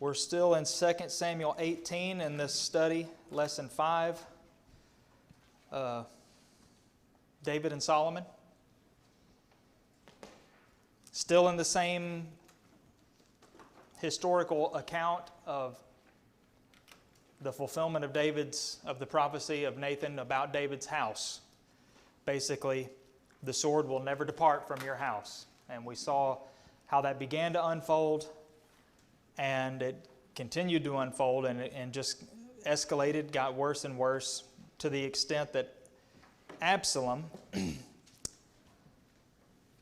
We're still in 2 Samuel 18 in this study, lesson 5. David and Solomon. Still in the same historical account of the fulfillment of the prophecy of Nathan about David's house. Basically, the sword will never depart from your house. And we saw how that began to unfold, and it continued to unfold, and just escalated, got worse and worse, to the extent that Absalom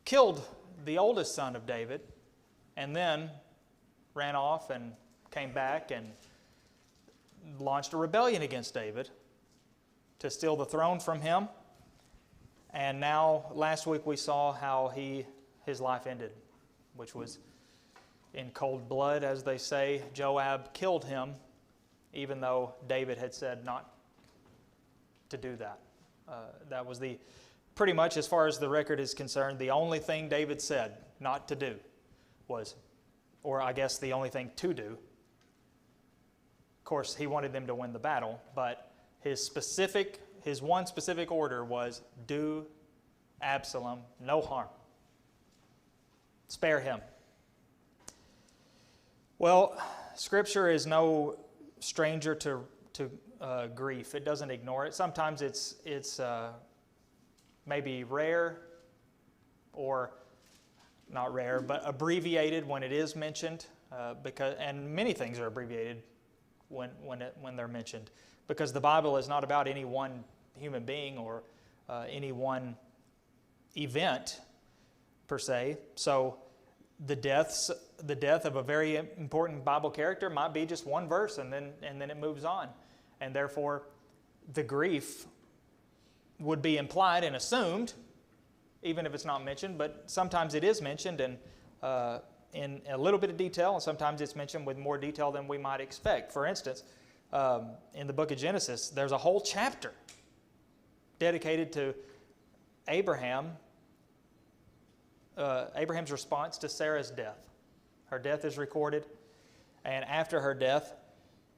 killed the oldest son of David, and then ran off and came back and launched a rebellion against David to steal the throne from him. And now, last week we saw how his life ended, which was in cold blood, as they say. Joab killed him, even though David had said not to do that. That was pretty much, as far as the record is concerned, the only thing David said not to do was, or I guess the only thing to do. Of course, he wanted them to win the battle, but his one specific order was, do Absalom no harm. Spare him. Well, Scripture is no stranger to grief. It doesn't ignore it. Sometimes it's maybe rare, or not rare, but abbreviated when it is mentioned, and many things are abbreviated when they're mentioned, because the Bible is not about any one human being or any one event per se. So the death of a very important Bible character might be just one verse, and then it moves on, and therefore the grief would be implied and assumed, even if it's not mentioned. But sometimes it is mentioned, and in a little bit of detail, and sometimes it's mentioned with more detail than we might expect. For instance, in the book of Genesis, there's a whole chapter dedicated to Abraham's response to Sarah's death. Her death is recorded, and after her death,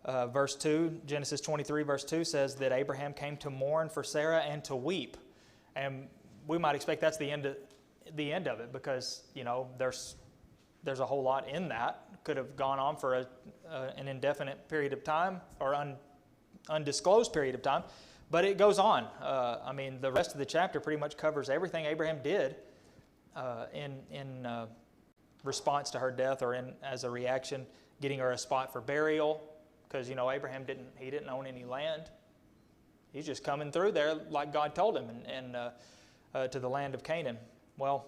verse 2, Genesis 23, verse 2 says that Abraham came to mourn for Sarah and to weep. And we might expect that's the end of it, because there's a whole lot in that. Could have gone on for an indefinite period of time, or undisclosed period of time, but it goes on. The rest of the chapter pretty much covers everything Abraham did in response to her death, or as a reaction, getting her a spot for burial, because Abraham didn't own any land. He's just coming through there like God told him, and to the land of Canaan. Well,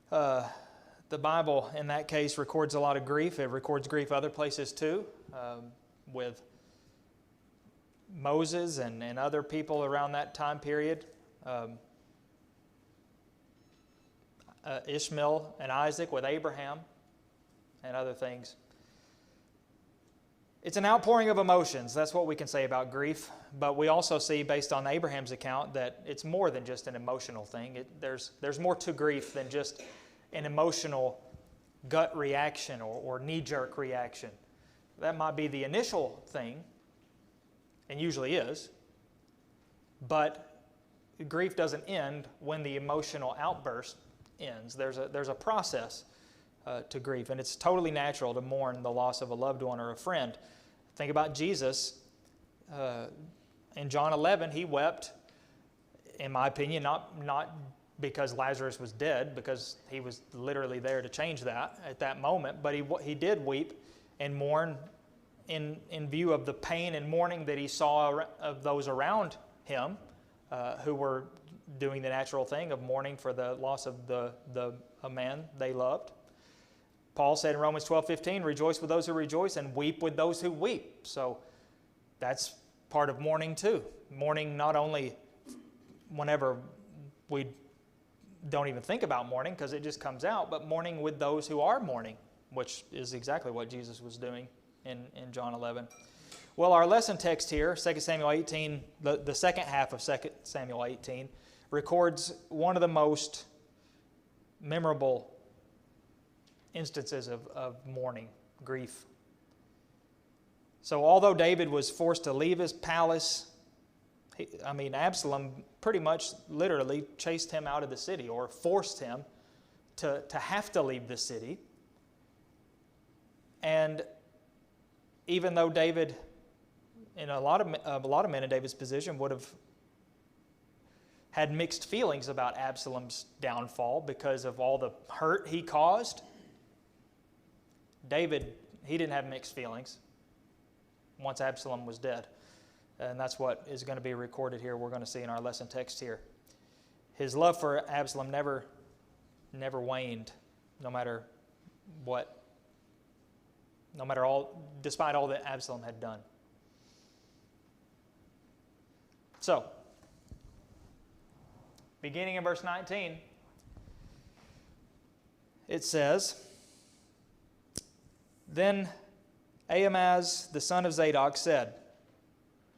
the Bible, in that case, records a lot of grief. It records grief other places too, with Moses and other people around that time period. Ishmael and Isaac with Abraham and other things. It's an outpouring of emotions. That's what we can say about grief. But we also see, based on Abraham's account, that it's more than just an emotional thing. There's more to grief than just an emotional gut reaction or knee-jerk reaction. That might be the initial thing, and usually is. But grief doesn't end when the emotional outburst ends. There's a process to grief, and it's totally natural to mourn the loss of a loved one or a friend. Think about Jesus. In John 11, he wept, in my opinion, not because Lazarus was dead, because he was literally there to change that at that moment, but he did weep and mourn in view of the pain and mourning that he saw of those around him who were doing the natural thing of mourning for the loss of a man they loved. Paul said in Romans 12:15, rejoice with those who rejoice and weep with those who weep. So that's part of mourning too. Mourning not only whenever we don't even think about mourning because it just comes out, but mourning with those who are mourning, which is exactly what Jesus was doing in John 11. Well, our lesson text here, 2 Samuel 18, the second half of 2 Samuel 18, records one of the most memorable instances of mourning, grief. So although David was forced to leave his palace, Absalom pretty much literally chased him out of the city or forced him to have to leave the city. And even though David, in a lot of men in David's position, would have had mixed feelings about Absalom's downfall because of all the hurt he caused, David, he didn't have mixed feelings once Absalom was dead. And that's what is going to be recorded here. We're going to see in our lesson text here. His love for Absalom never waned, despite all that Absalom had done. So, beginning in verse 19, it says, Then Ahimaaz, the son of Zadok, said,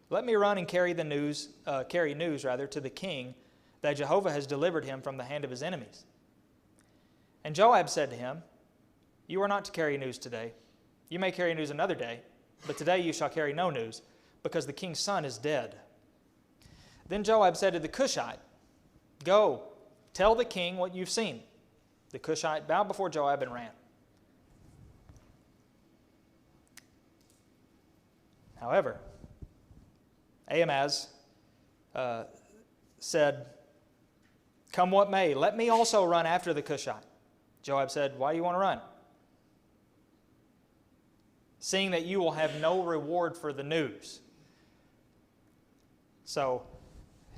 Let me run and carry news to the king that Jehovah has delivered him from the hand of his enemies. And Joab said to him, You are not to carry news today. You may carry news another day, but today you shall carry no news, because the king's son is dead. Then Joab said to the Cushite, Go, tell the king what you've seen. The Cushite bowed before Joab and ran. However, Ahimaaz said, Come what may, let me also run after the Cushite. Joab said, Why do you want to run? Seeing that you will have no reward for the news. So,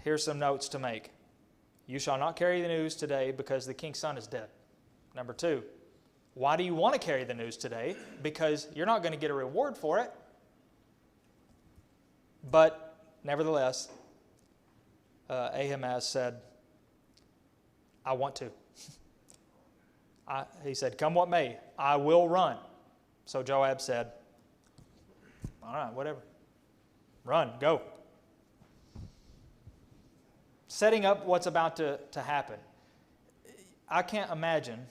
here's some notes to make. You shall not carry the news today because the king's son is dead. Number 2, why do you want to carry the news today? Because you're not going to get a reward for it. But, nevertheless, Ahimaaz said, I want to. He said, Come what may, I will run. So Joab said, All right, whatever. Run, go. Setting up what's about to happen. I can't imagine,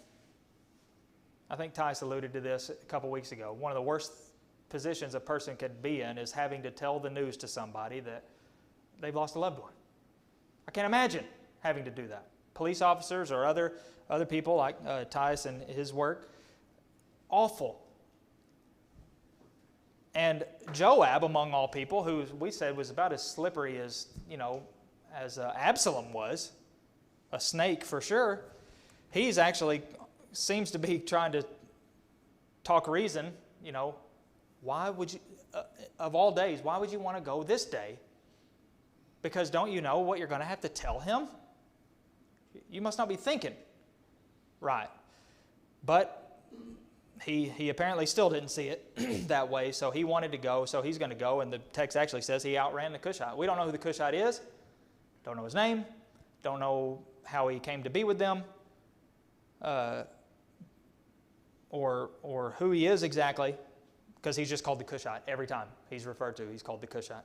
I think Tice alluded to this a couple weeks ago, one of the worst positions a person could be in is having to tell the news to somebody that they've lost a loved one. I can't imagine having to do that. Police officers or other people like Tice and his work, awful. And Joab, among all people, who we said was about as slippery as Absalom was, a snake for sure, he's actually seems to be trying to talk reason. Why would you, of all days, why would you want to go this day? Because don't you know what you're going to have to tell him? You must not be thinking right. But he apparently still didn't see it that way, so he wanted to go, so he's going to go, and the text actually says he outran the Cushite. We don't know who the Cushite is, don't know his name, don't know how he came to be with them, or who he is exactly, because he's just called the Cushite every time he's referred to. He's called the Cushite.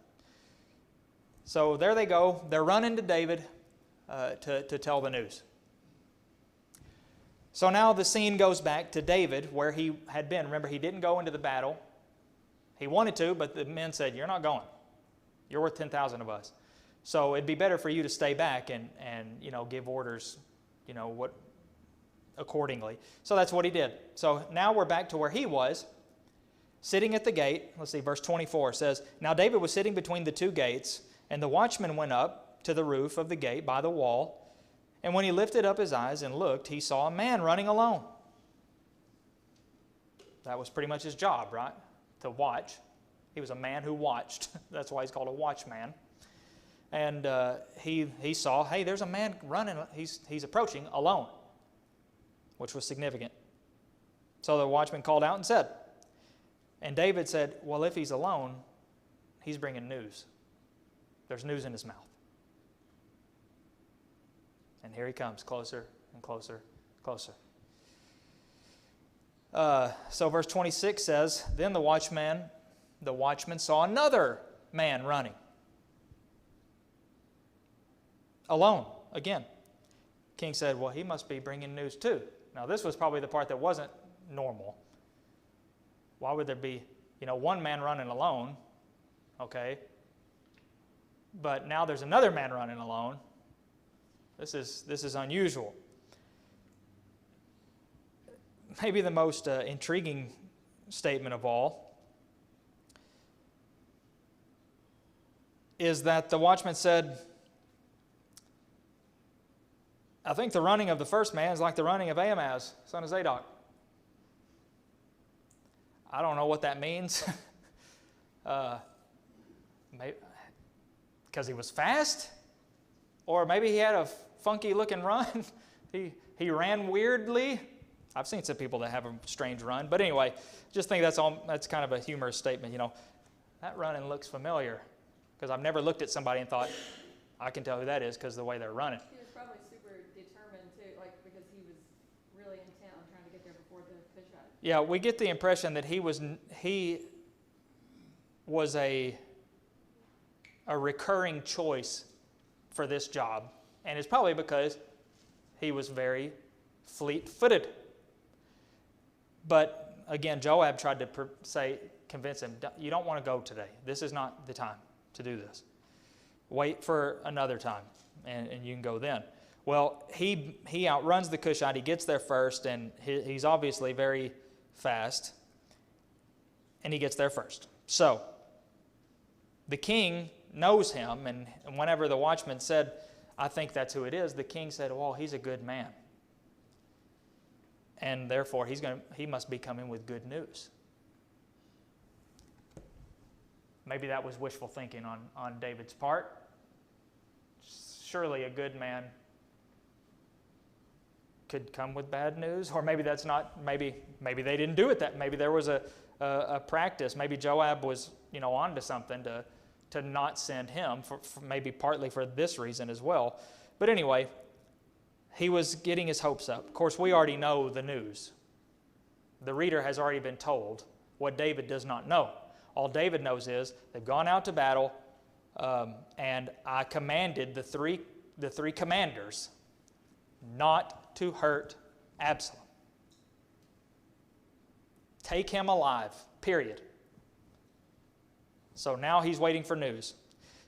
So there they go. They're running to David to tell the news. So now the scene goes back to David where he had been. Remember, he didn't go into the battle. He wanted to, but the men said, You're not going. You're worth 10,000 of us. So it'd be better for you to stay back and give orders, accordingly. So that's what he did. So now we're back to where he was, sitting at the gate. Let's see, verse 24 says, Now David was sitting between the two gates, and the watchman went up to the roof of the gate by the wall. And when he lifted up his eyes and looked, he saw a man running alone. That was pretty much his job, right? To watch. He was a man who watched. That's why he's called a watchman. And he saw, hey, there's a man running. He's approaching alone, which was significant. So the watchman called out and said, and David said, well, if he's alone, he's bringing news. There's news in his mouth. And here he comes, closer and closer, closer. So verse 26 says, Then the watchman saw another man running. Alone, again. King said, well, he must be bringing news too. Now this was probably the part that wasn't normal. Why would there be, one man running alone, okay? But now there's another man running alone. This is unusual. Maybe the most intriguing statement of all is that the watchman said, I think the running of the first man is like the running of Ahimaaz, son of Zadok. I don't know what that means. Because he was fast? Or maybe he had a funky looking run. He ran weirdly. I've seen some people that have a strange run. But anyway, just think that's kind of a humorous statement. That running looks familiar. Because I've never looked at somebody and thought, I can tell who that is because of the way they're running. He was probably super determined too, because he was really intent on trying to get there before the fish eye. Yeah, we get the impression that he was a recurring choice for this job. And it's probably because he was very fleet-footed. But again, Joab tried to convince him, you don't want to go today. This is not the time to do this. Wait for another time, and you can go then. Well, he outruns the Cushite. He gets there first, and he's obviously very fast, and he gets there first. So, the king knows him, and whenever the watchman said, I think that's who it is, the king said, well, he's a good man. And therefore, he must be coming with good news. Maybe that was wishful thinking on David's part. Surely a good man could come with bad news, or maybe that's not. Maybe they didn't do it. Maybe there was a practice. Maybe Joab was onto something to not send him for maybe partly for this reason as well. But anyway, he was getting his hopes up. Of course, we already know the news. The reader has already been told what David does not know. All David knows is they've gone out to battle, and I commanded the three commanders not to hurt Absalom. Take him alive, period. So now he's waiting for news.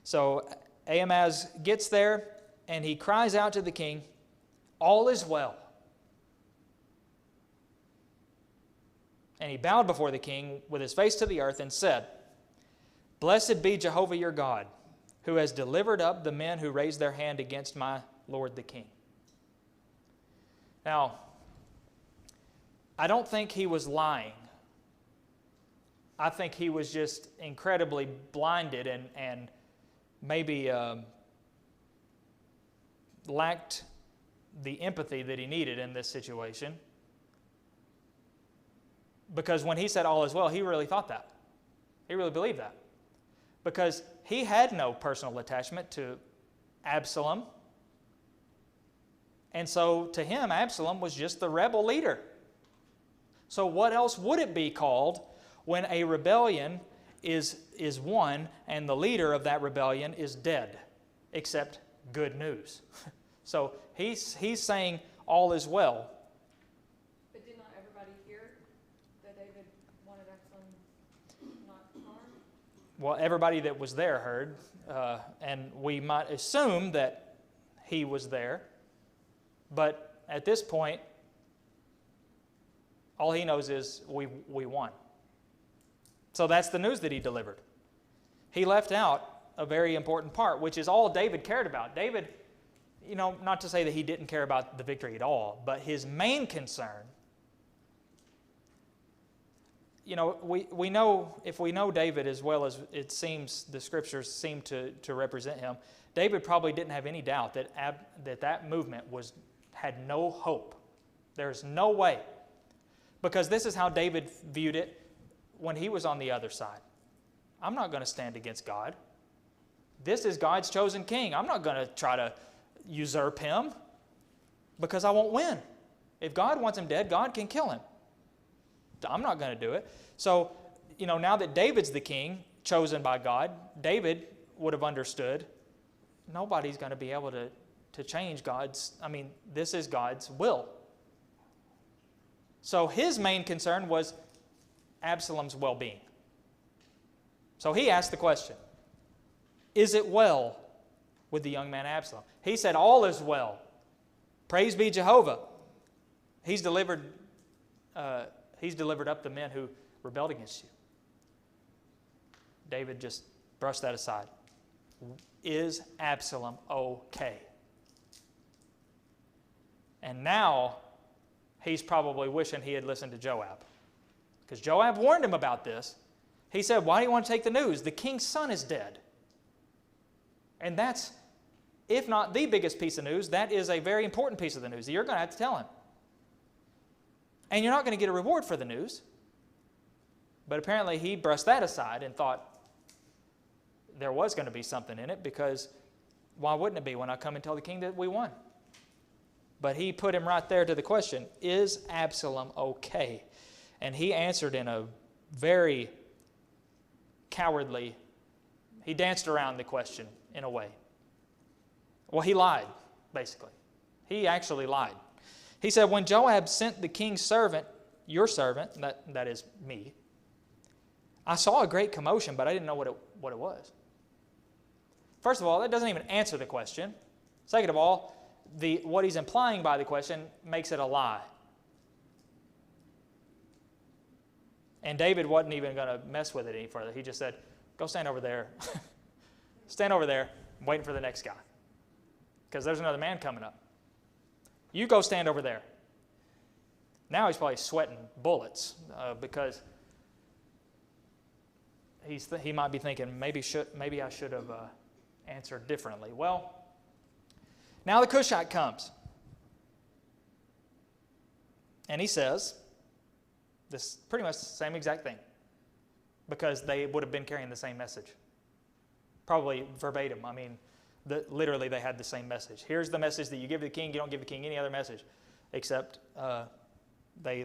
So Ahimaaz gets there, and he cries out to the king, all is well. And he bowed before the king with his face to the earth and said, Blessed be Jehovah your God, who has delivered up the men who raised their hand against my lord the king. Now, I don't think he was lying. I think he was just incredibly blinded and maybe lacked the empathy that he needed in this situation. Because when he said all is well, he really thought that. He really believed that. Because he had no personal attachment to Absalom. And so to him, Absalom was just the rebel leader. So what else would it be called when a rebellion is won and the leader of that rebellion is dead? Except good news. So he's saying all is well. But did not everybody hear that David wanted Absalom not harmed? Well, everybody that was there heard, and we might assume that he was there. But at this point, all he knows is we won. So that's the news that he delivered. He left out a very important part, which is all David cared about. David, not to say that he didn't care about the victory at all, but his main concern, we know, if we know David as well as it seems the scriptures seem to represent him, David probably didn't have any doubt that movement had no hope. There's no way. Because this is how David viewed it when he was on the other side. I'm not going to stand against God. This is God's chosen king. I'm not going to try to usurp him because I won't win. If God wants him dead, God can kill him. I'm not going to do it. So, now that David's the king, chosen by God, David would have understood nobody's going to be able to change this is God's will. So his main concern was Absalom's well-being. So he asked the question, is it well with the young man Absalom? He said, all is well. Praise be Jehovah. He's delivered up the men who rebelled against you. David just brushed that aside. Is Absalom okay? And now he's probably wishing he had listened to Joab. Because Joab warned him about this. He said, why do you want to take the news? The king's son is dead. And that's, if not the biggest piece of news, that is a very important piece of the news that you're going to have to tell him. And you're not going to get a reward for the news. But apparently he brushed that aside and thought there was going to be something in it, because why wouldn't it be when I come and tell the king that we won? But he put him right there to the question, is Absalom okay? And he answered in a very cowardly, he danced around the question in a way. Well, he lied, basically. He actually lied. He said, when Joab sent the king's servant, your servant, that is me, I saw a great commotion, but I didn't know what it was. First of all, that doesn't even answer the question. Second of all, what he's implying by the question makes it a lie. And David wasn't even going to mess with it any further. He just said, go stand over there. Stand over there, waiting for the next guy. Because there's another man coming up. You go stand over there. Now he's probably sweating bullets because he might be thinking, maybe I should have answered differently. Well, now the Cushite comes. And he says this pretty much the same exact thing, because they would have been carrying the same message. Probably verbatim. I mean, literally they had the same message. Here's the message that you give the king. You don't give the king any other message, except they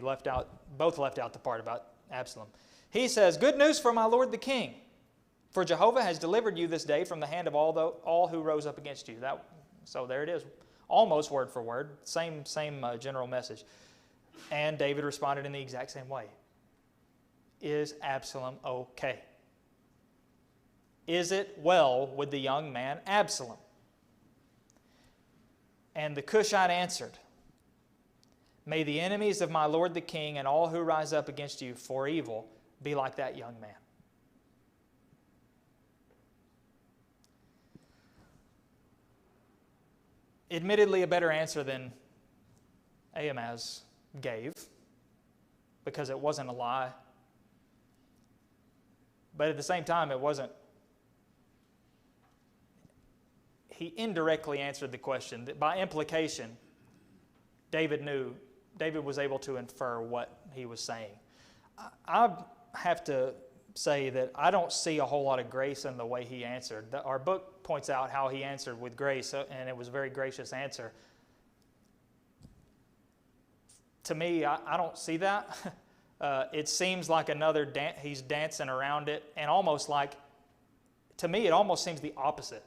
both left out the part about Absalom. He says, good news for my lord the king, for Jehovah has delivered you this day from the hand of all who rose up against you. So there it is, almost word for word, same general message. And David responded in the exact same way. Is Absalom okay? Is it well with the young man Absalom? And the Cushite answered, may the enemies of my lord the king and all who rise up against you for evil be like that young man. Admittedly, a better answer than Ahimaaz gave, because it wasn't a lie. But at the same time, it wasn't. He indirectly answered the question. By implication, David was able to infer what he was saying. I have to say that I don't see a whole lot of grace in the way he answered. Our book points out how he answered with grace, and it was a very gracious answer. To me, I don't see that. It seems like another he's dancing around it, and almost like, to me, it almost seems the opposite.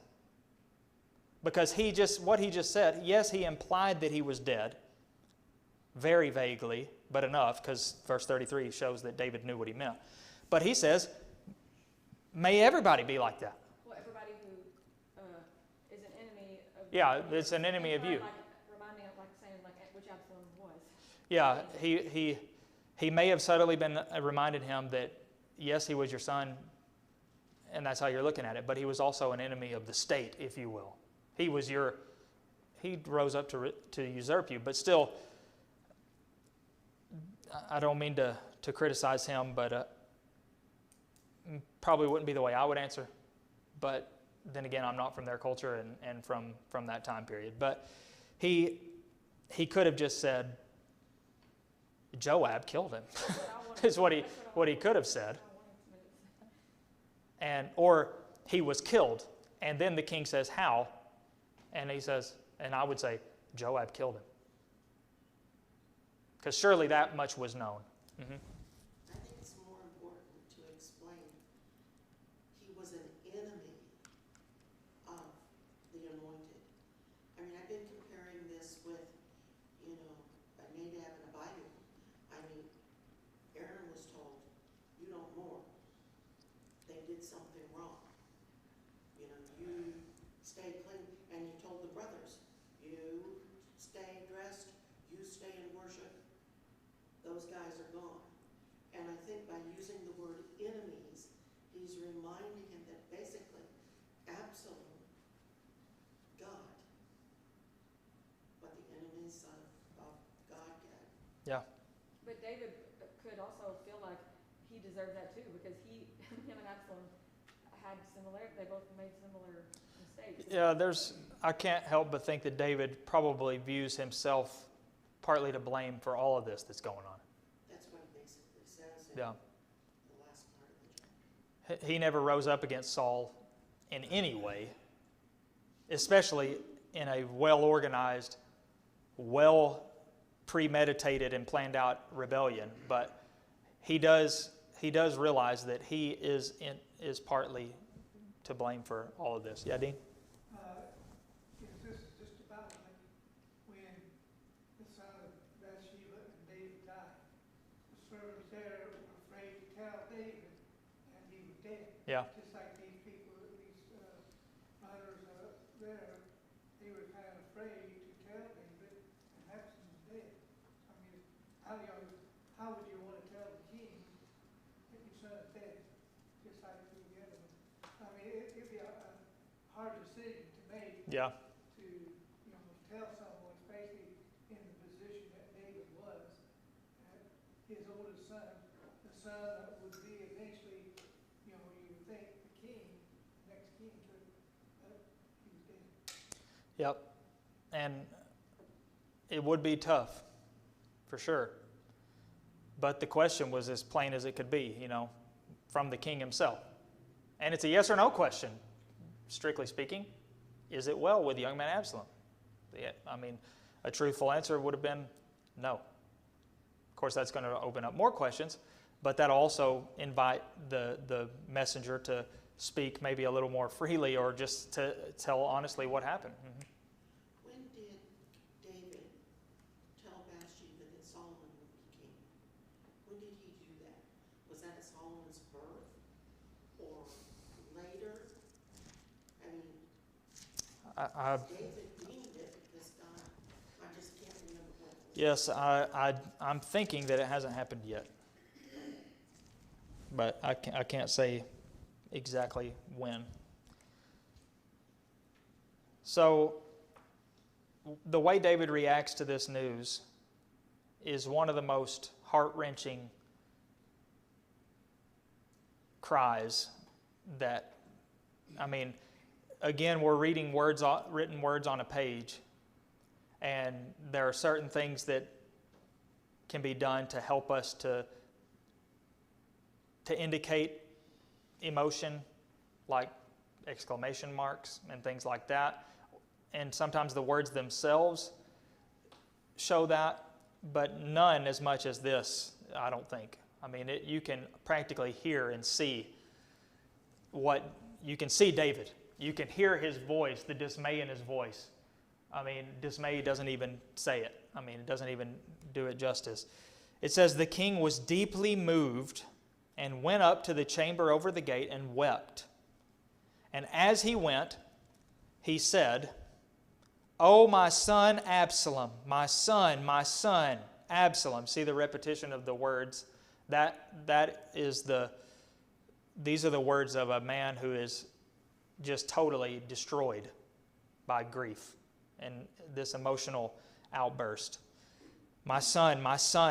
Because what he just said, yes, he implied that he was dead, very vaguely, but enough, because verse 33 shows that David knew what he meant. But he says, may everybody be like that. Well, everybody who is an enemy of... Yeah, it's an enemy of you. Remind me of saying which Absalom was. Yeah, he may have subtly been reminded him that, yes, he was your son, and that's how you're looking at it, but he was also an enemy of the state, if you will. He rose up to usurp you, but still, I don't mean to criticize him, but probably wouldn't be the way I would answer. But then again, I'm not from their culture and from that time period. But he could have just said, Joab killed him, is what he could have said. Or he was killed. And then the king says, how? And he says, and I would say, Joab killed him. Because surely that much was known. Mm-hmm. I think it's more important to explain he was an enemy of the anointed. I mean, I've been comparing this with, a Nadab and Abihu. I did something wrong. You stay clean, and you told the brothers, you stay dressed, you stay in worship, those guys are gone. And I think by using the word enemies, he's reminding him that basically Absalom got what the enemies of God get. Yeah. But David could also feel like he deserved that too, because him and Absalom had they both made similar mistakes. Yeah, I can't help but think that David probably views himself partly to blame for all of this that's going on. That's what he basically says in Yeah. the last part of the chapter. He never rose up against Saul in any way, especially in a well-organized, well-premeditated and planned out rebellion. But he does realize that he is partly to blame for all of this. Yeah, Dean? This is just about like when the son of Bathsheba and David died. The servants there were afraid to tell David, and he was dead. Yeah. Just like these people, these runners there, they were kind of afraid to tell David, and Absalom's dead. I mean, how would you want to tell the king that your son's dead? Just like the other one. I mean, it'd be a hard decision to make. Yeah. To tell someone, especially in the position that David was, his oldest son, the son that would be eventually, you would think the king, the next king, but he was dead. Yep. And it would be tough, for sure. But the question was as plain as it could be, from the king himself. And it's a yes or no question, strictly speaking. Is it well with young man Absalom? I mean, a truthful answer would have been no. Of course, that's going to open up more questions, but that also invite the messenger to speak maybe a little more freely or just to tell honestly what happened. Mm-hmm. When did David tell Bathsheba that Solomon would be king? When did he do that? Was that at Solomon's birth or later? I mean, David deemed it this time. I just can't remember when. Yes, I'm thinking that it hasn't happened yet. But I can't say exactly when. So, the way David reacts to this news is one of the most heart-wrenching cries that, again, we're reading written words on a page, and there are certain things that can be done to help us to indicate emotion, like exclamation marks and things like that. And sometimes the words themselves show that, but none as much as this, I don't think. You can practically hear and see you can see David. You can hear his voice, the dismay in his voice. Dismay doesn't even say it. It doesn't even do it justice. It says, the king was deeply moved and went up to the chamber over the gate and wept. And as he went, he said, "O my son Absalom, my son, Absalom." See the repetition of the words? These are the words of a man who is just totally destroyed by grief and this emotional outburst. My son,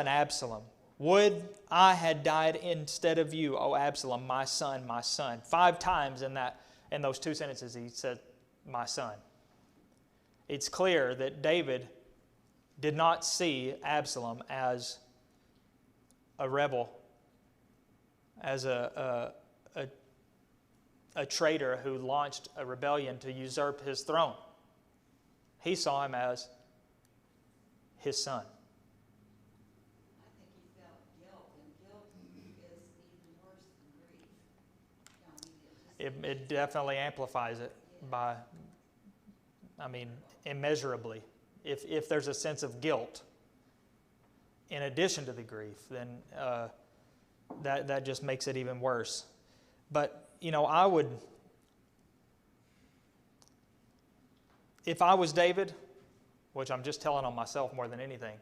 Absalom, would I had died instead of you, O Absalom, my son, my son. 5 times in those 2 sentences he said, my son. It's clear that David did not see Absalom as a rebel, as a traitor who launched a rebellion to usurp his throne. He saw him as his son. I think he felt guilt, and guilt is even worse than grief. It definitely amplifies it immeasurably. If there's a sense of guilt in addition to the grief, then that just makes it even worse. But I would, if I was David, which I'm just telling on myself more than anything,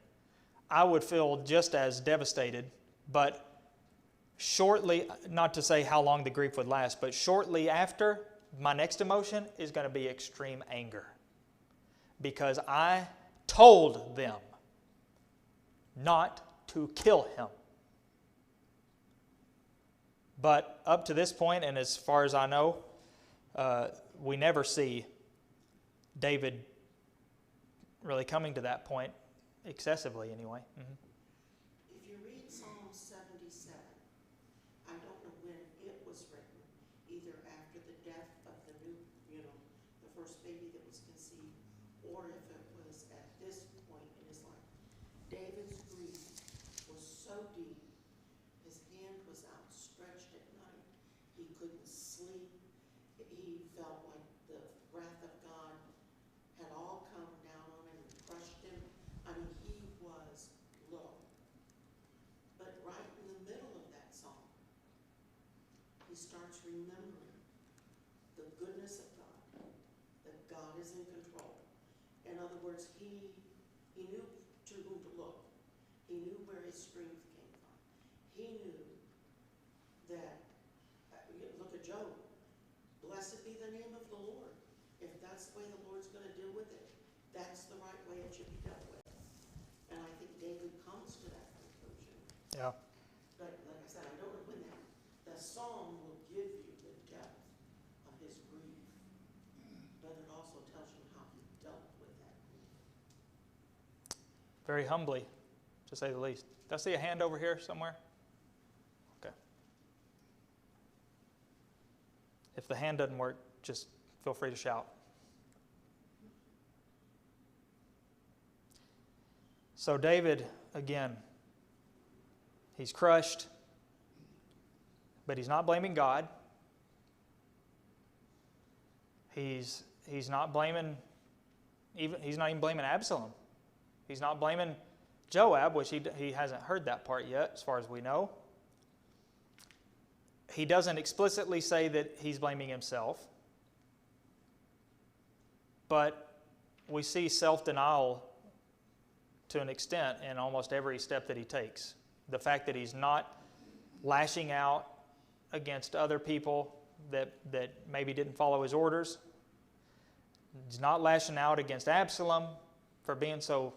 I would feel just as devastated, but shortly, not to say how long the grief would last, but shortly after, my next emotion is going to be extreme anger. Because I told them not to kill him. But up to this point, and as far as I know, we never see David really coming to that point, excessively anyway. Mm-hmm. If you read Psalm 77, I don't know when it was written, either after the death of the the first baby that was conceived, or if it was at this point in his life. David's grief was so deep, his hand was outstretched at night. He couldn't sleep. He felt like the wrath of God had all come down on him and crushed him. I mean, he was low. But right in the middle of that song, he starts remembering the goodness of God, that God is in control. In other words, he knew to whom to look. He knew where his strength came from. He knew that, look at Job, blessed be the name of the Lord. If that's the way the Lord's going to deal with it, that's the right way it should be dealt with. And I think David comes to that conclusion. Yeah. But like I said, I don't know when the song will give you the depth of his grief, but it also tells you how he dealt with that grief. Very humbly, to say the least. Did I see a hand over here somewhere? Okay. If the hand doesn't work, just feel free to shout. So David, again, he's crushed, but he's not blaming God. He's not blaming he's not even blaming Absalom. He's not blaming Joab, which he hasn't heard that part yet, as far as we know. He doesn't explicitly say that he's blaming himself, but we see self-denial to an extent in almost every step that he takes. The fact that he's not lashing out against other people that maybe didn't follow his orders. He's not lashing out against Absalom for being so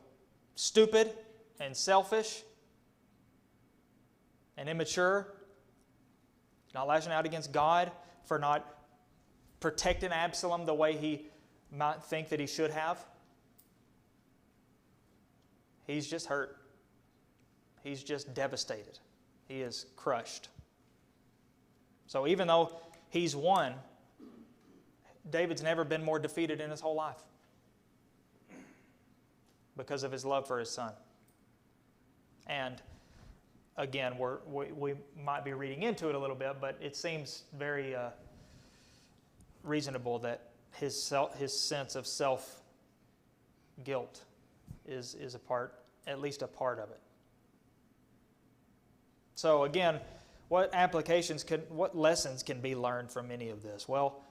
stupid and selfish and immature. He's not lashing out against God for not protecting Absalom the way he might think that he should have. He's just hurt. He's just devastated. He is crushed. So even though he's won, David's never been more defeated in his whole life because of his love for his son. And again, we might be reading into it a little bit, but it seems very reasonable that his sense of self-guilt is a part, at least a part of it. So again, what lessons can be learned from any of this? Well,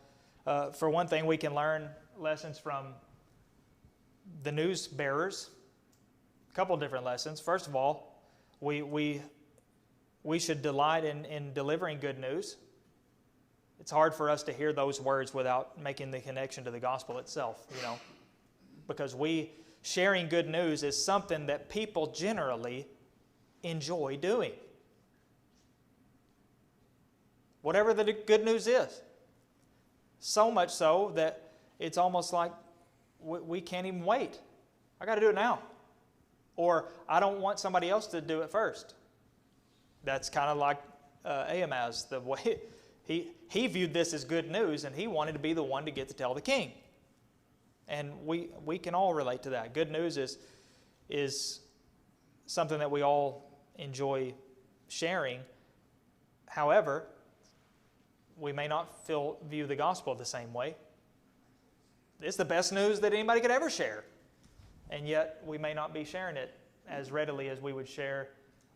for one thing, we can learn lessons from the news bearers. A couple different lessons. First of all, we should delight in delivering good news. It's hard for us to hear those words without making the connection to the gospel itself, because sharing good news is something that people generally enjoy doing. Whatever the good news is. So much so that it's almost like we can't even wait. I got to do it now. Or I don't want somebody else to do it first. That's kind of like Ahaz. The way he viewed this as good news, and he wanted to be the one to get to tell the king. And we can all relate to that. Good news is something that we all enjoy sharing. However, we may not view the gospel the same way. It's the best news that anybody could ever share. And yet, we may not be sharing it as readily as we would share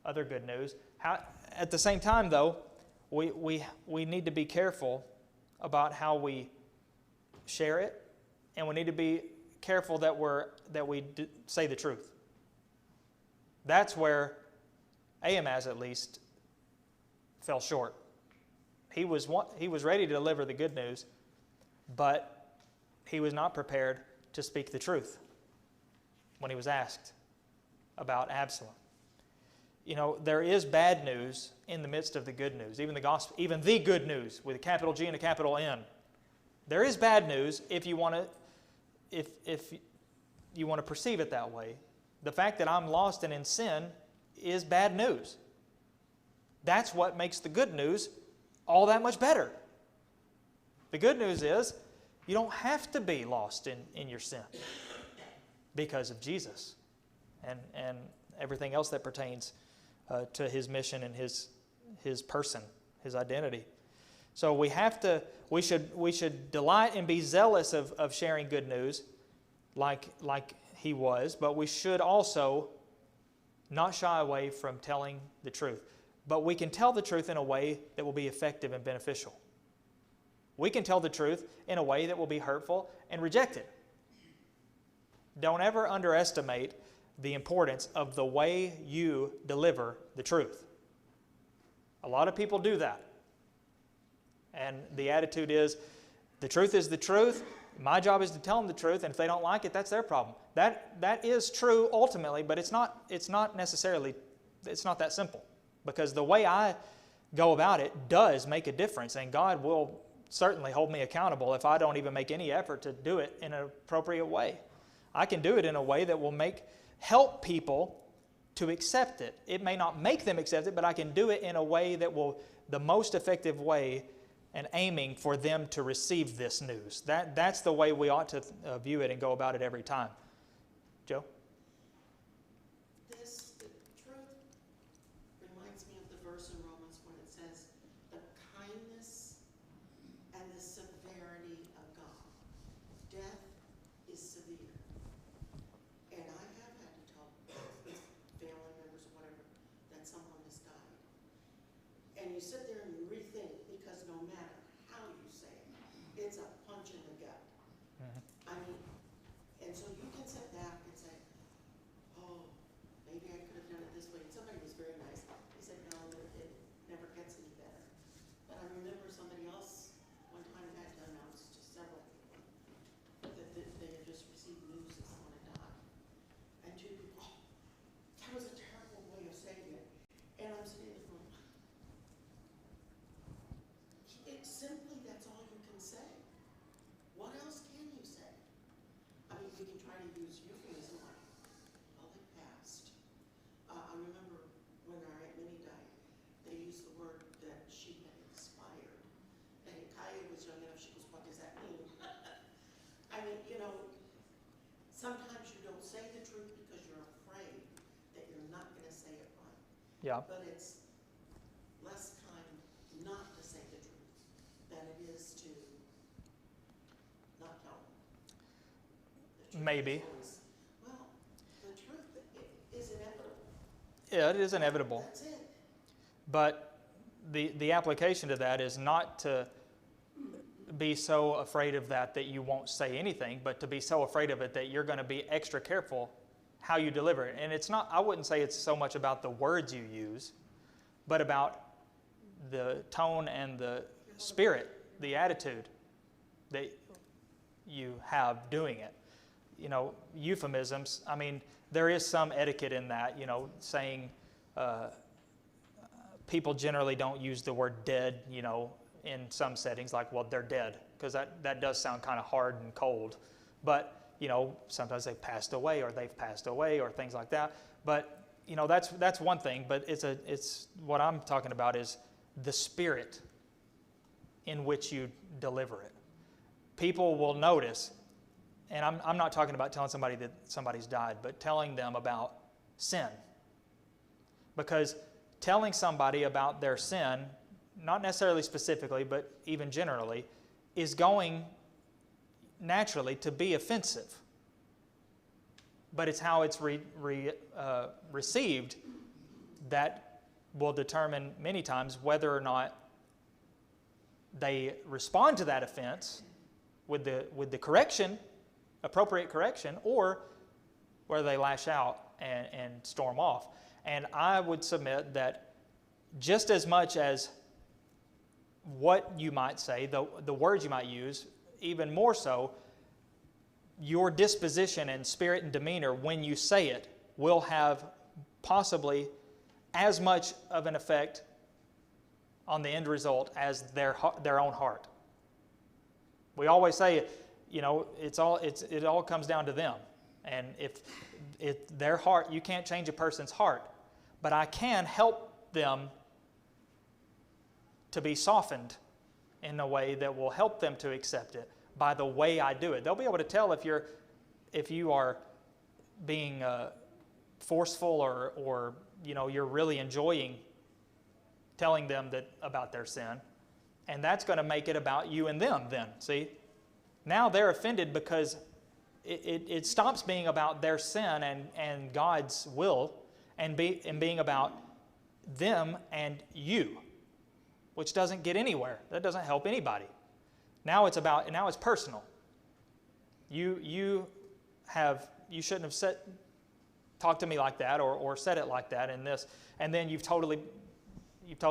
other good news. At the same time, though, we need to be careful about how we share it, and we need to be careful that we say the truth. That's where Ahimaaz, at least, fell short. He was ready to deliver the good news, but he was not prepared to speak the truth when he was asked about Absalom. You know, there is bad news in the midst of the good news, even the gospel, even the good news with a capital G and a capital N. There is bad news if you want to perceive it that way. The fact that I'm lost and in sin is bad news. That's what makes the good news all that much better. The good news is you don't have to be lost in your sin because of Jesus and everything else that pertains to His mission and His person, His identity. So we should delight and be zealous of sharing good news like he was, but we should also not shy away from telling the truth. But we can tell the truth in a way that will be effective and beneficial. We can tell the truth in a way that will be hurtful and rejected. Don't ever underestimate the importance of the way you deliver the truth. A lot of people do that. And the attitude is, the truth is the truth. My job is to tell them the truth, and if they don't like it, that's their problem. That is true ultimately, but it's not that simple. Because the way I go about it does make a difference, and God will certainly hold me accountable if I don't even make any effort to do it in an appropriate way. I can do it in a way that will help people to accept it. It may not make them accept it, but I can do it in a way that will, the most effective way, and aiming for them to receive this news. That's the way we ought to view it and go about it every time. Joe? The truth reminds me of the verse in Romans when it says, the kindness and the severity of God. Death is severe. And I have had to tell family members or whatever that someone has died. And you sit there and you rethink, because no matter how you say it, it's a punch in the gut. Mm-hmm. I mean, and so you can sit back and say, oh, maybe I could have done it this way. And somebody was very nice. He said, no, it never gets any better. But I remember somebody else one time had to announce to several people that they had just received news that someone had died. And two people, oh, that was a terrible way of saying it. And I'm sitting there going, it's simply, that's all you can say. What else can you say? I mean, we can try to use euphemism like, well, they passed. I remember when our Aunt Minnie died, they used the word that she had expired. And Kaya was young enough, she goes, what does that mean? I mean, you know, sometimes you don't say the truth because you're afraid that you're not going to say it right. Yeah. But it's less kind not to say the truth than it is to not tell them. The truth Maybe. is always, well, the truth is inevitable. Yeah, it is inevitable. That's it. But the application to that is not to be so afraid of that you won't say anything, but to be so afraid of it that you're going to be extra careful how you deliver it. And it's not, I wouldn't say it's so much about the words you use, but about the tone and the spirit, the attitude that you have doing it. You know, euphemisms, I mean, there is some etiquette in that, you know, saying people generally don't use the word dead, you know, in some settings, like, well, they're dead, because that does sound kind of hard and cold. But, you know, sometimes they've passed away or things like that. But, you know, that's one thing, but it's what I'm talking about is the spirit in which you deliver it. People will notice, and I'm not talking about telling somebody that somebody's died, but telling them about sin. Because telling somebody about their sin, not necessarily specifically, but even generally, is going naturally to be offensive. But it's how it's received that will determine many times whether or not they respond to that offense with the correction, appropriate correction, or where they lash out and storm off. And I would submit that just as much as what you might say, the words you might use, even more so, your disposition and spirit and demeanor when you say it will have possibly as much of an effect on the end result as their own heart. We always say, you know, it all comes down to them. And if their heart, you can't change a person's heart, but I can help them to be softened in a way that will help them to accept it by the way I do it. They'll be able to tell if you are being forceful or you know, you're really enjoying telling them about their sin, and that's going to make it about you and them then. See? Now they're offended because it stops being about their sin and God's will and being about them and you, which doesn't get anywhere. That doesn't help anybody. Now it's personal. You shouldn't have talked to me like that or said it like that in this, and then you've totally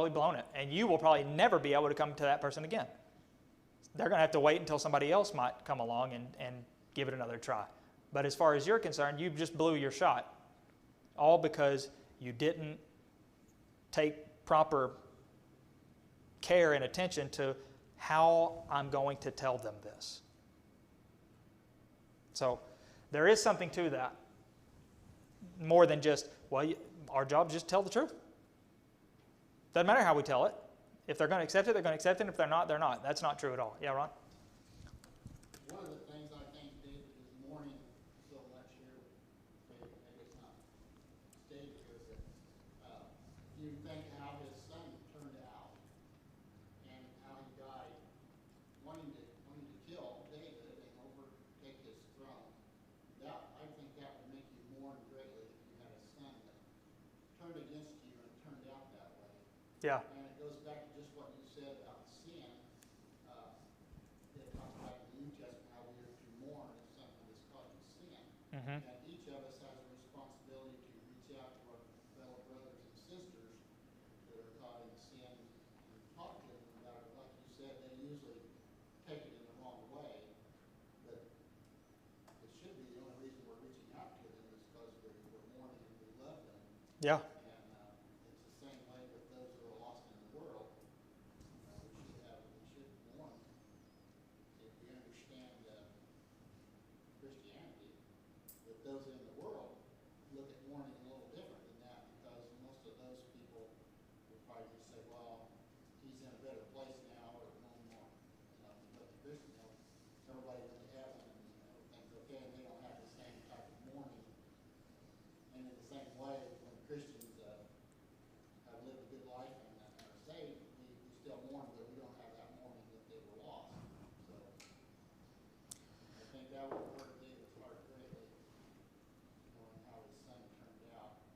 blown it, and you will probably never be able to come to that person again. They're going to have to wait until somebody else might come along and give it another try. But as far as you're concerned, you just blew your shot, all because you didn't take proper care and attention to how I'm going to tell them this. So there is something to that, more than just, well, our job is just tell the truth. Doesn't matter how we tell it. If they're going to accept it, they're going to accept it. If they're not, they're not. That's not true at all. Yeah, Ron? One of the things I think David is mourning so much here, maybe it's not stated here, but if you think how his son turned out and how he died, wanting to kill David and overtake his throne, I think that would make you mourn greatly if you had a son that turned against you and turned out that way. Yeah. And it goes back to just what you said about sin. It talks about in the New Testament how we are to mourn if something is causing sin. Mm-hmm. And each of us has a responsibility to reach out to our fellow brothers and sisters that are caught in sin and talk to them about it. Like you said, they usually take it in the wrong way. But it should be the only reason we're reaching out to them is because we're mourning and we love them. Yeah. Those in the world look at mourning a little different than that, because most of those people would probably just say, well, he's in a better place now, or no more. But the Christian, everybody went to heaven and everything's okay, and they don't have the same type of mourning. And in the same way, when Christians have lived a good life and are saved, we still mourn, but we don't have that mourning that they were lost. So I think that would hurt David's heart greatly.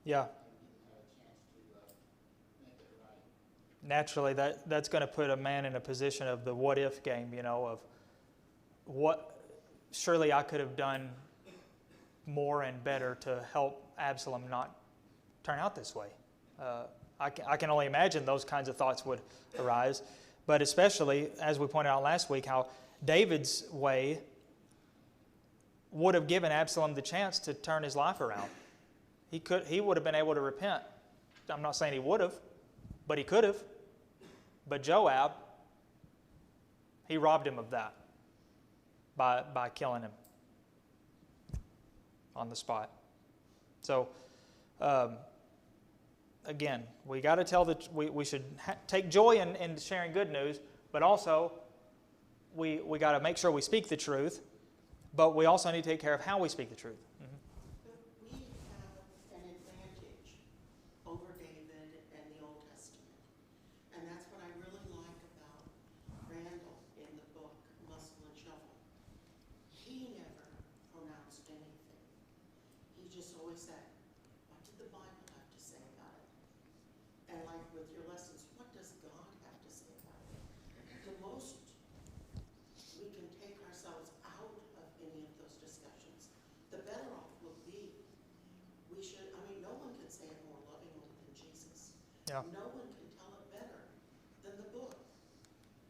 Yeah. Naturally, that's going to put a man in a position of the what-if game, you know, of what surely I could have done more and better to help Absalom not turn out this way. I can only imagine those kinds of thoughts would arise, but especially, as we pointed out last week, how David's way would have given Absalom the chance to turn his life around. He would have been able to repent. I'm not saying he would have, but he could have. But Joab, he robbed him of that by killing him on the spot. So, again, we got to tell we should take joy in sharing good news, but also we got to make sure we speak the truth. But we also need to take care of how we speak the truth. And like with your lessons, what does God have to say about it? The most Yeah. No one can tell it better than the book.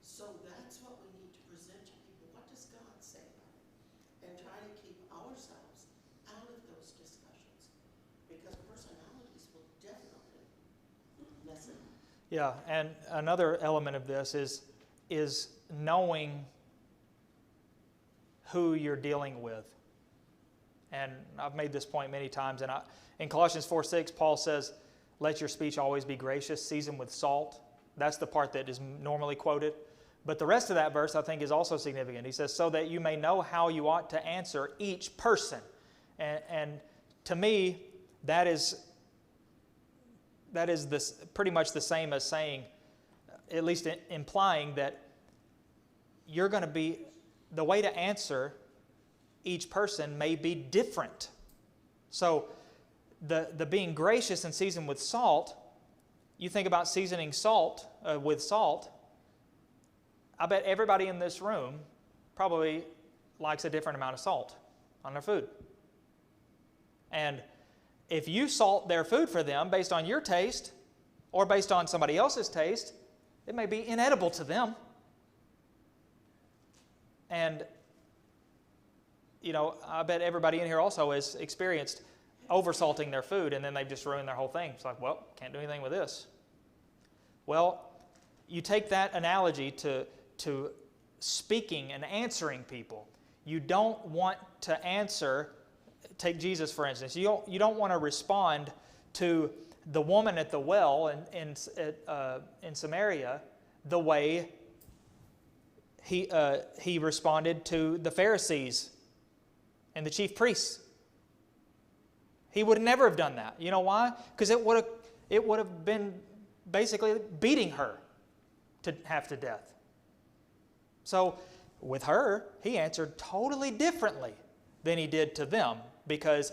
So that's what we need to present to people. What does God say about it? And try to keep ourselves out of those discussions. Because personalities will definitely lessen. Yeah, and another element of this is knowing who you're dealing with. And I've made this point many times. And in Colossians 4:6, Paul says, let your speech always be gracious, seasoned with salt. That's the part that is normally quoted. But the rest of that verse, I think, is also significant. He says, so that you may know how you ought to answer each person. And to me, that is this pretty much the same as saying, at least implying that you're going to be, the way to answer each person may be different. So the being gracious and seasoned with salt, you think about seasoning salt with salt, I bet everybody in this room probably likes a different amount of salt on their food. And if you salt their food for them based on your taste or based on somebody else's taste, it may be inedible to them. And, I bet everybody in here also has experienced oversalting their food, and then they've just ruined their whole thing. It's like, well, can't do anything with this. Well, you take that analogy to speaking and answering people. You don't want to answer, take Jesus for instance, you don't want to respond to the woman at the well in Samaria the way he responded to the Pharisees and the chief priests. He would never have done that. You know why? Because it would have been basically beating her to half to death. So with her, he answered totally differently than he did to them, because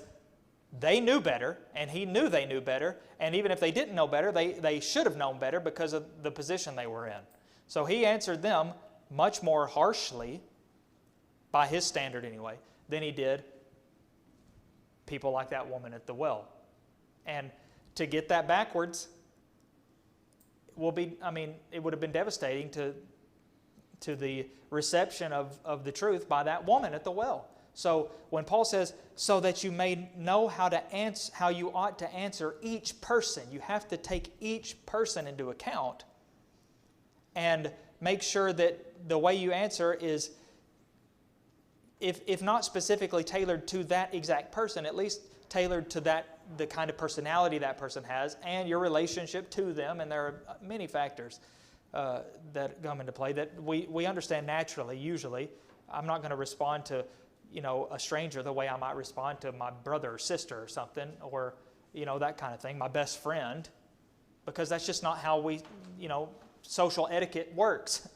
they knew better, and he knew they knew better, and even if they didn't know better, they should have known better because of the position they were in. So he answered them much more harshly, by his standard anyway, than he did people like that woman at the well. And to get that backwards it would have been devastating to the reception of the truth by that woman at the well. So when Paul says, so that you may know how you ought to answer each person, you have to take each person into account and make sure that the way you answer is, if not specifically tailored to that exact person, at least tailored to the kind of personality that person has and your relationship to them. And there are many factors that come into play that we understand naturally, usually. I'm not going to respond to a stranger the way I might respond to my brother or sister or something, or that kind of thing, my best friend, because that's just not how social etiquette works.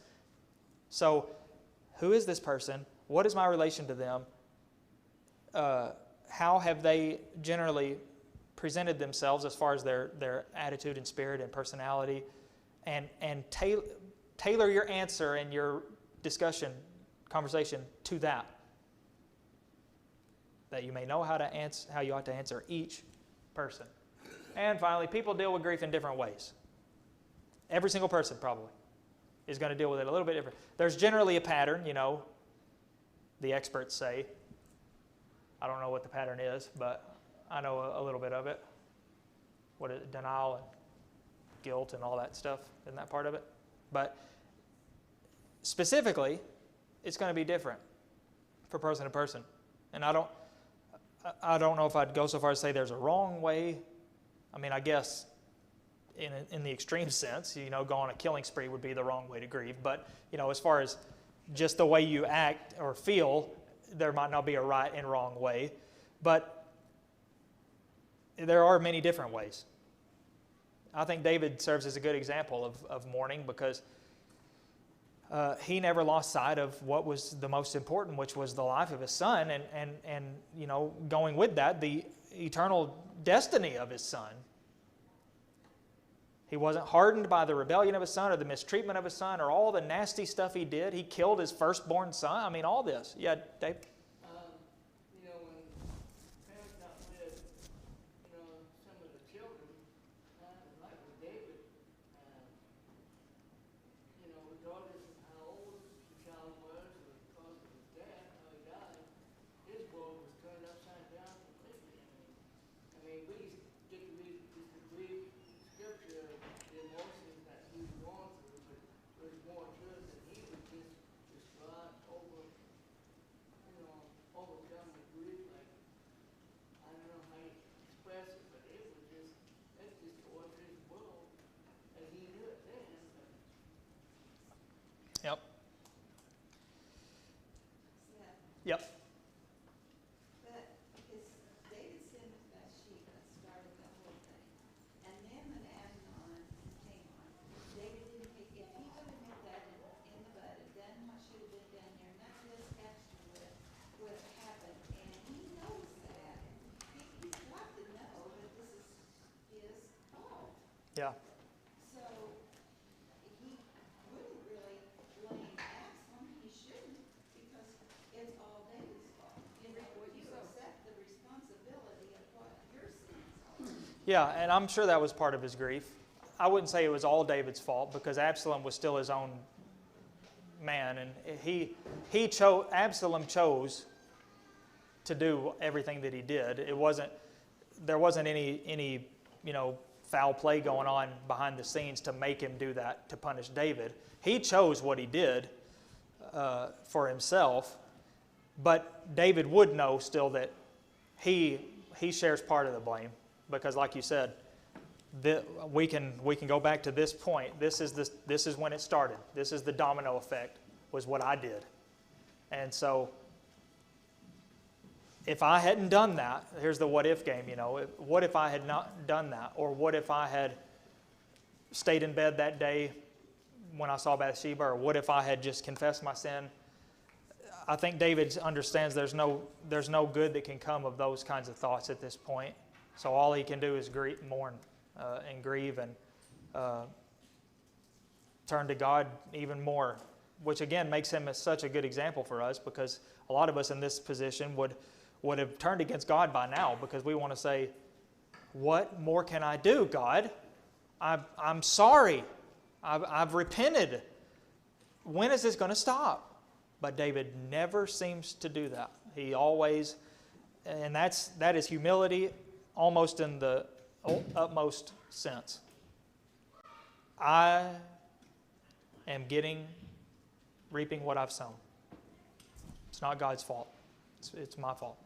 So who is this person? What is my relation to them? How have they generally presented themselves as far as their attitude and spirit and personality? And tailor your answer and your conversation to that. That you may know how you ought to answer each person. And finally, people deal with grief in different ways. Every single person probably is going to deal with it a little bit different. There's generally a pattern, the experts say. I don't know what the pattern is, but I know a little bit of it. What is it? Denial and guilt and all that stuff, isn't that part of it? But specifically, it's going to be different for person to person. And I don't know if I'd go so far as to say there's a wrong way. I guess in the extreme sense, go on a killing spree would be the wrong way to grieve. But, as far as just the way you act or feel, there might not be a right and wrong way. But there are many different ways. I think David serves as a good example of mourning, because he never lost sight of what was the most important, which was the life of his son, and going with that, the eternal destiny of his son. He wasn't hardened by the rebellion of his son or the mistreatment of his son or all the nasty stuff he did. He killed his firstborn son. All this. Yeah, Dave? When parents got rid, some of the children, like with David, Yep. Seth, Yep. but because David sinned with Bathsheba, started the whole thing. And then when Absalom came on, David didn't pick, if he would have nip that in the bud and done what should have been done there, none of this extra would have happened. And he knows that. He's got to know that this is his fault. Yeah. So he wouldn't really blame Absalom, he shouldn't, because it's all David's fault. You know, you accept the responsibility of what your sins are. Yeah, and I'm sure that was part of his grief. I wouldn't say it was all David's fault because Absalom was still his own man, and Absalom chose to do everything that he did. There wasn't any foul play going on behind the scenes to make him do that, to punish David. He chose what he did for himself, but David would know still that he shares part of the blame because, like you said, we can go back to this point. This is when it started. This is the domino effect, was what I did. And so if I hadn't done that, here's the what if game, what if I had not done that? Or what if I had stayed in bed that day when I saw Bathsheba? Or what if I had just confessed my sin? I think David understands there's no good that can come of those kinds of thoughts at this point. So all he can do is mourn and grieve and turn to God even more, which again makes him such a good example for us because a lot of us in this position would have turned against God by now because we want to say, what more can I do, God? I'm sorry. I've repented. When is this going to stop? But David never seems to do that. He always, and that is humility almost in the utmost sense. I am reaping what I've sown. It's not God's fault. It's my fault.